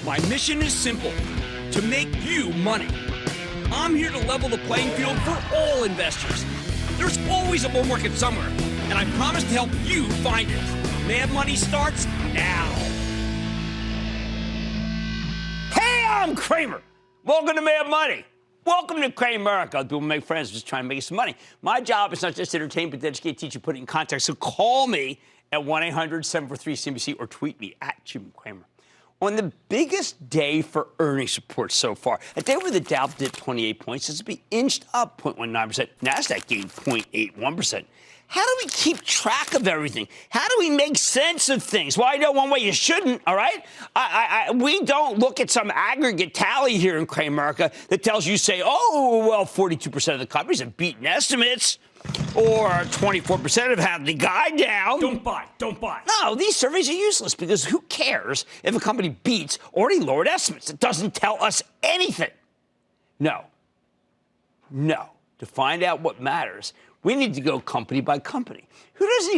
My mission is simple, to make you money. I'm here to level the playing field for all investors. There's always a bull market somewhere, and I promise to help you find it. Mad Money starts now. Hey, I'm Cramer. Welcome to Mad Money. Welcome to Cramerica. People make friends, just trying to make some money. My job is not just to entertain, but to educate, teach, and put it in context. So call me at 1-800-743-CNBC or tweet me at Jim Cramer. On the biggest day for earnings reports so far, a day where the Dow dipped 28 points, it's been inched up 0.19%. NASDAQ gained 0.81%. How do we keep track of everything? How do we make sense of things? Well, I know one way you shouldn't, all right? We don't look at some aggregate tally here in Cramerica that tells you, say, oh, well, 42% of the companies have beaten estimates, or 24% have had the guide down. Don't buy. No, these surveys are useless because who cares if a company beats already lowered estimates? It doesn't tell us anything. No. To find out what matters, we need to go company by company. Who doesn't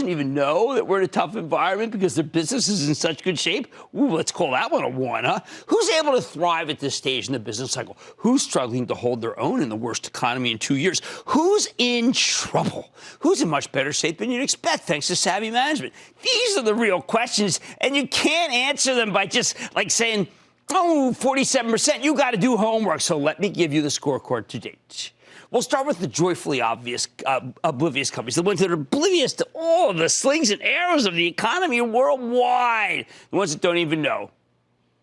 even know that we're in a tough environment because their business is in such good shape? Ooh, let's call that one a one, huh? Who's able to thrive at this stage in the business cycle? Who's struggling to hold their own in the worst economy in 2 years? Who's in trouble? Who's in much better shape than you'd expect thanks to savvy management? These are the real questions, and you can't answer them by just like saying, oh, 47%, you got to do homework. So let me give you the scorecard to date. We'll start with the joyfully oblivious companies, the ones that are oblivious to all of the slings and arrows of the economy worldwide, the ones that don't even know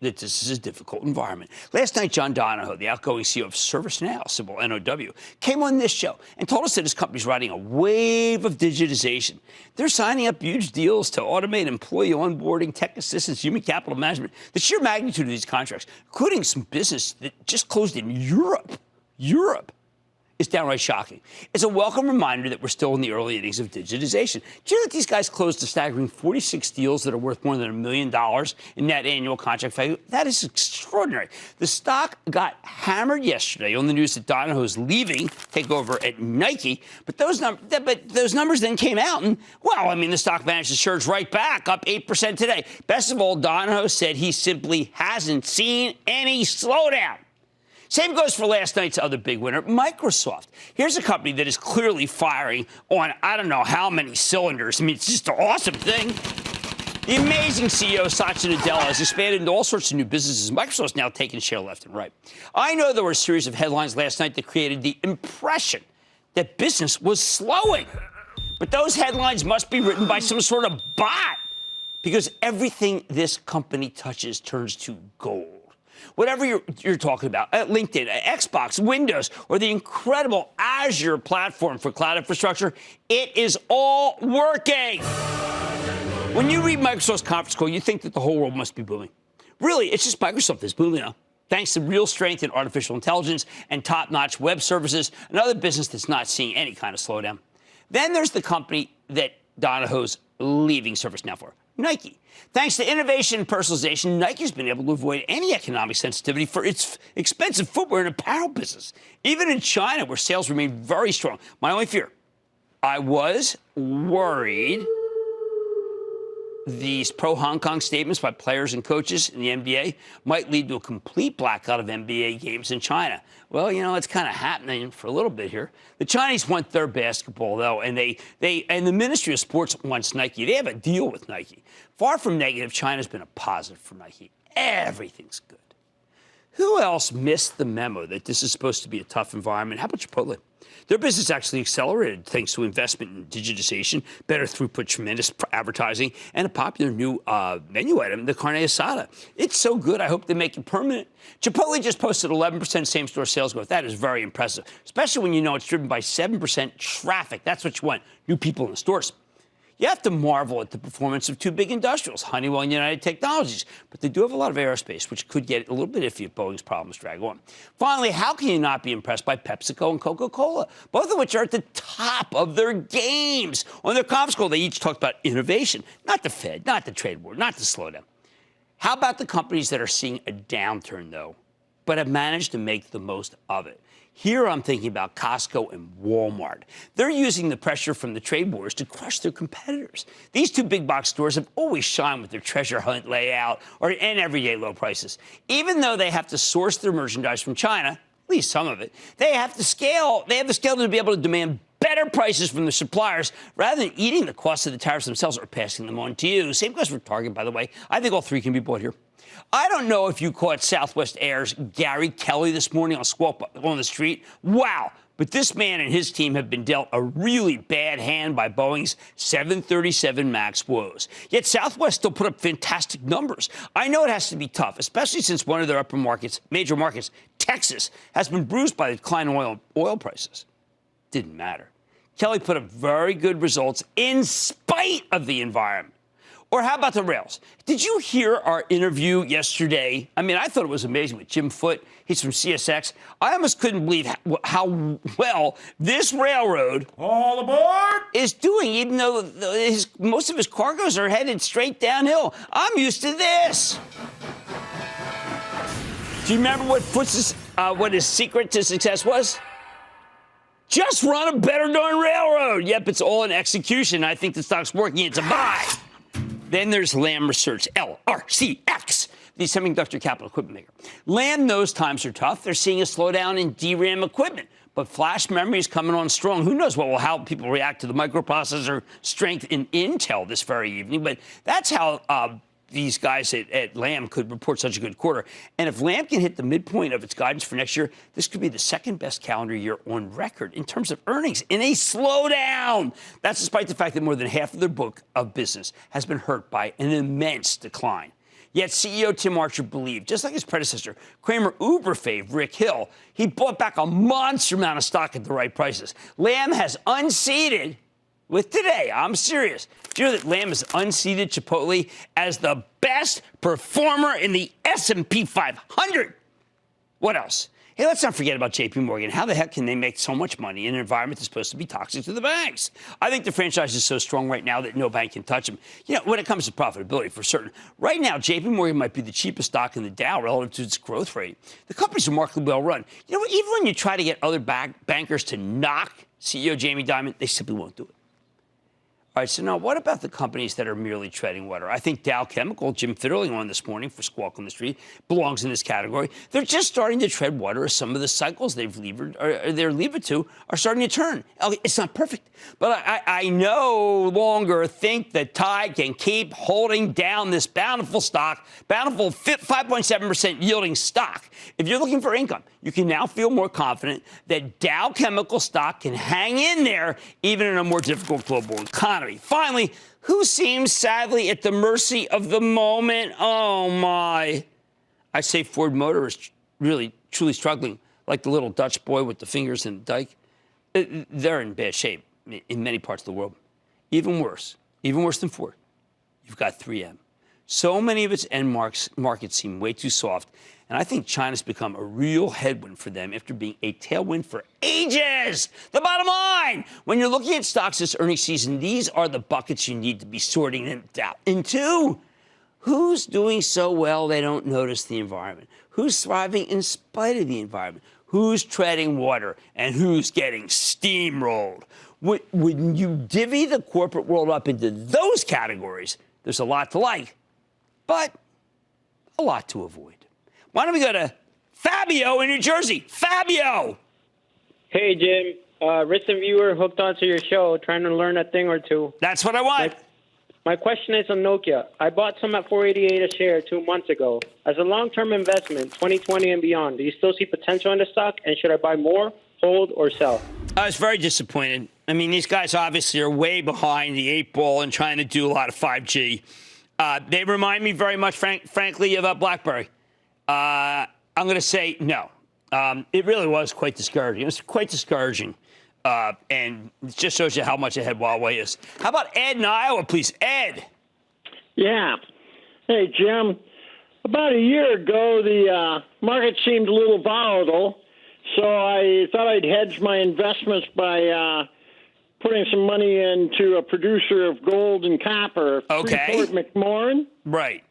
that this is a difficult environment. Last night, John Donahoe, the outgoing CEO of ServiceNow, symbol NOW, came on this show and told us that his company's riding a wave of digitization. They're signing up huge deals to automate employee onboarding, tech assistance, human capital management. The sheer magnitude of these contracts, including some business that just closed in Europe, is downright shocking. It's a welcome reminder that we're still in the early innings of digitization. Do you know that these guys closed a staggering 46 deals that are worth more than $1 million in net annual contract value? That is extraordinary. The stock got hammered yesterday on the news that Donahoe's leaving, take over at Nike, but those numbers then came out, and, well, I mean, the stock managed to surge right back, up 8% today. Best of all, Donahoe said he simply hasn't seen any slowdown. Same goes for last night's other big winner, Microsoft. Here's a company that is clearly firing on I don't know how many cylinders. I mean, it's just an awesome thing. The amazing CEO, Satya Nadella, has expanded into all sorts of new businesses. Microsoft's now taking share left and right. I know there were a series of headlines last night that created the impression that business was slowing. But those headlines must be written by some sort of bot, because everything this company touches turns to gold. Whatever you're talking about, LinkedIn, Xbox, Windows, or the incredible Azure platform for cloud infrastructure, it is all working. When you read Microsoft's conference call, you think that the whole world must be booming. Really, it's just Microsoft that's booming now, thanks to real strength in artificial intelligence and top-notch web services, another business that's not seeing any kind of slowdown. Then there's the company that Donahoe's leaving ServiceNow for, Nike. Thanks to innovation and personalization, Nike's been able to avoid any economic sensitivity for its expensive footwear and apparel business. Even in China, where sales remain very strong. My only fear, I was worried these pro-Hong Kong statements by players and coaches in the NBA might lead to a complete blackout of NBA games in China. Well, you know, it's kind of happening for a little bit here. The Chinese want their basketball, though, and the Ministry of Sports wants Nike. They have a deal with Nike. Far from negative, China's been a positive for Nike. Everything's good. Who else missed the memo that this is supposed to be a tough environment? How about Chipotle? Their business actually accelerated thanks to investment in digitization, better throughput, tremendous advertising, and a popular new menu item, the carne asada. It's so good, I hope they make it permanent. Chipotle just posted 11% same-store sales growth. That is very impressive, especially when you know it's driven by 7% traffic. That's what you want, new people in the stores. You have to marvel at the performance of two big industrials, Honeywell and United Technologies. But they do have a lot of aerospace, which could get a little bit iffy if Boeing's problems drag on. Finally, how can you not be impressed by Pepsico and Coca-Cola, both of which are at the top of their games? On their conference call, they each talked about innovation, not the Fed, not the trade war, not the slowdown. How about the companies that are seeing a downturn, though, but have managed to make the most of it? Here I'm thinking about Costco and Walmart. They're using the pressure from the trade wars to crush their competitors. These two big box stores have always shined with their treasure hunt layout and everyday low prices. Even though they have to source their merchandise from China, at least some of it, they have the scale to be able to demand better prices from their suppliers rather than eating the cost of the tariffs themselves or passing them on to you. Same goes for Target, by the way. I think all three can be bought here. I don't know if you caught Southwest Air's Gary Kelly this morning on Squawk on the Street. Wow. But this man and his team have been dealt a really bad hand by Boeing's 737 MAX woes. Yet Southwest still put up fantastic numbers. I know it has to be tough, especially since one of their major markets, Texas, has been bruised by the decline in oil prices. Didn't matter. Kelly put up very good results in spite of the environment. Or how about the rails? Did you hear our interview yesterday? I mean, I thought it was amazing with Jim Foote. He's from CSX. I almost couldn't believe how well this railroad all aboard is doing, even though most of his cargoes are headed straight downhill. I'm used to this. Do you remember what his secret to success was? Just run a better darn railroad. Yep, it's all in execution. I think the stock's working. It's a buy. Then there's Lam Research, LRCX, the semiconductor capital equipment maker. Lam knows times are tough. They're seeing a slowdown in DRAM equipment, but flash memory is coming on strong. Who knows how people react to the microprocessor strength in Intel this very evening, but that's how these guys at Lam could report such a good quarter. And if Lam can hit the midpoint of its guidance for next year, this could be the second best calendar year on record in terms of earnings in a slowdown. That's despite the fact that more than half of their book of business has been hurt by an immense decline. Yet CEO Tim Archer believed, just like his predecessor, Cramer uber fave Rick Hill, he bought back a monster amount of stock at the right prices. Lam has unseated with today. I'm serious. Do you know that Lam has unseated Chipotle as the best performer in the S&P 500? What else? Hey, let's not forget about J.P. Morgan. How the heck can they make so much money in an environment that's supposed to be toxic to the banks? I think the franchise is so strong right now that no bank can touch them. You know, when it comes to profitability, for certain. Right now, J.P. Morgan might be the cheapest stock in the Dow relative to its growth rate. The company's remarkably well run. You know, even when you try to get other bankers to knock CEO Jamie Dimon, they simply won't do it. All right, so now what about the companies that are merely treading water? I think Dow Chemical, Jim Fitterling on this morning for Squawk on the Street, belongs in this category. They're just starting to tread water as some of the cycles they're levered to are starting to turn. It's not perfect, but I no longer think that Tide can keep holding down this bountiful 5.7% yielding stock. If you're looking for income, you can now feel more confident that Dow Chemical stock can hang in there even in a more difficult global economy. Finally, who seems sadly at the mercy of the moment? Oh, my. I say Ford Motor is really, truly struggling, like the little Dutch boy with the fingers in the dike. They're in bad shape in many parts of the world. Even worse than Ford, you've got 3M. So many of its end markets seem way too soft, and I think China's become a real headwind for them after being a tailwind for ages. The bottom line, when you're looking at stocks this earnings season, these are the buckets you need to be sorting them into. Who's doing so well they don't notice the environment? Who's thriving in spite of the environment? Who's treading water? And who's getting steamrolled? When you divvy the corporate world up into those categories, there's a lot to like, but a lot to avoid. Why don't we go to Fabio in New Jersey? Fabio! Hey, Jim. Recent viewer hooked onto your show, trying to learn a thing or two. That's what I want. My question is on Nokia. I bought some at $4.88 a share 2 months ago. As a long-term investment, 2020 and beyond, do you still see potential in the stock? And should I buy more, hold, or sell? I was very disappointed. I mean, these guys obviously are way behind the 8 ball and trying to do a lot of 5G. They remind me very much, frankly, of BlackBerry. I'm going to say no. It really was quite discouraging. It was quite discouraging. And it just shows you how much ahead Huawei is. How about Ed in Iowa, please? Ed. Yeah. Hey, Jim. About a year ago, the market seemed a little volatile, so I thought I'd hedge my investments by putting some money into a producer of gold and copper, okay. Freeport-McMoRan. Right.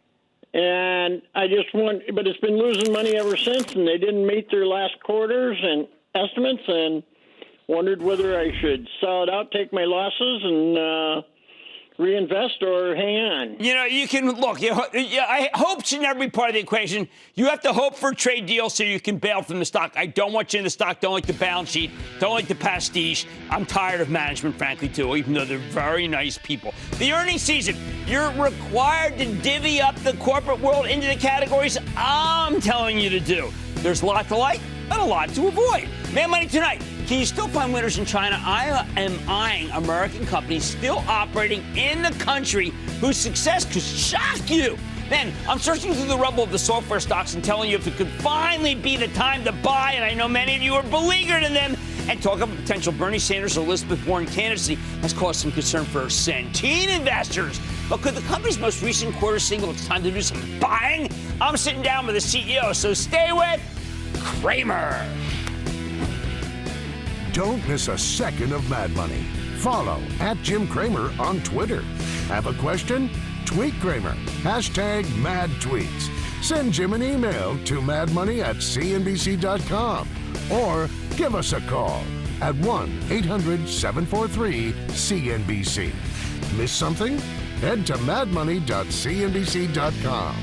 And I just but it's been losing money ever since, and they didn't meet their last quarters, and estimates and wondered whether I should sell it out, take my losses, and reinvest or hang on. You know, you can look. Hope should never be part of the equation. You have to hope for a trade deal so you can bail from the stock. I don't want you in the stock. Don't like the balance sheet. Don't like the pastiche. I'm tired of management, frankly, too, even though they're very nice people. The earnings season, you're required to divvy up the corporate world into the categories I'm telling you to do. There's a lot to like and a lot to avoid. Mad Money tonight. Can you still find winners in China? I am eyeing American companies still operating in the country whose success could shock you. Then I'm searching through the rubble of the software stocks and telling you if it could finally be the time to buy, and I know many of you are beleaguered in them, and talk about potential Bernie Sanders or Elizabeth Warren candidacy has caused some concern for Centene investors. But could the company's most recent quarter signal it's time to do some buying? I'm sitting down with the CEO, so stay with Cramer. Don't miss a second of Mad Money. Follow @Jim Cramer on Twitter. Have a question? Tweet Cramer. #MadTweets. Send Jim an email to madmoney@cnbc.com or give us a call at 1-800-743-CNBC. Miss something? Head to madmoney.cnbc.com.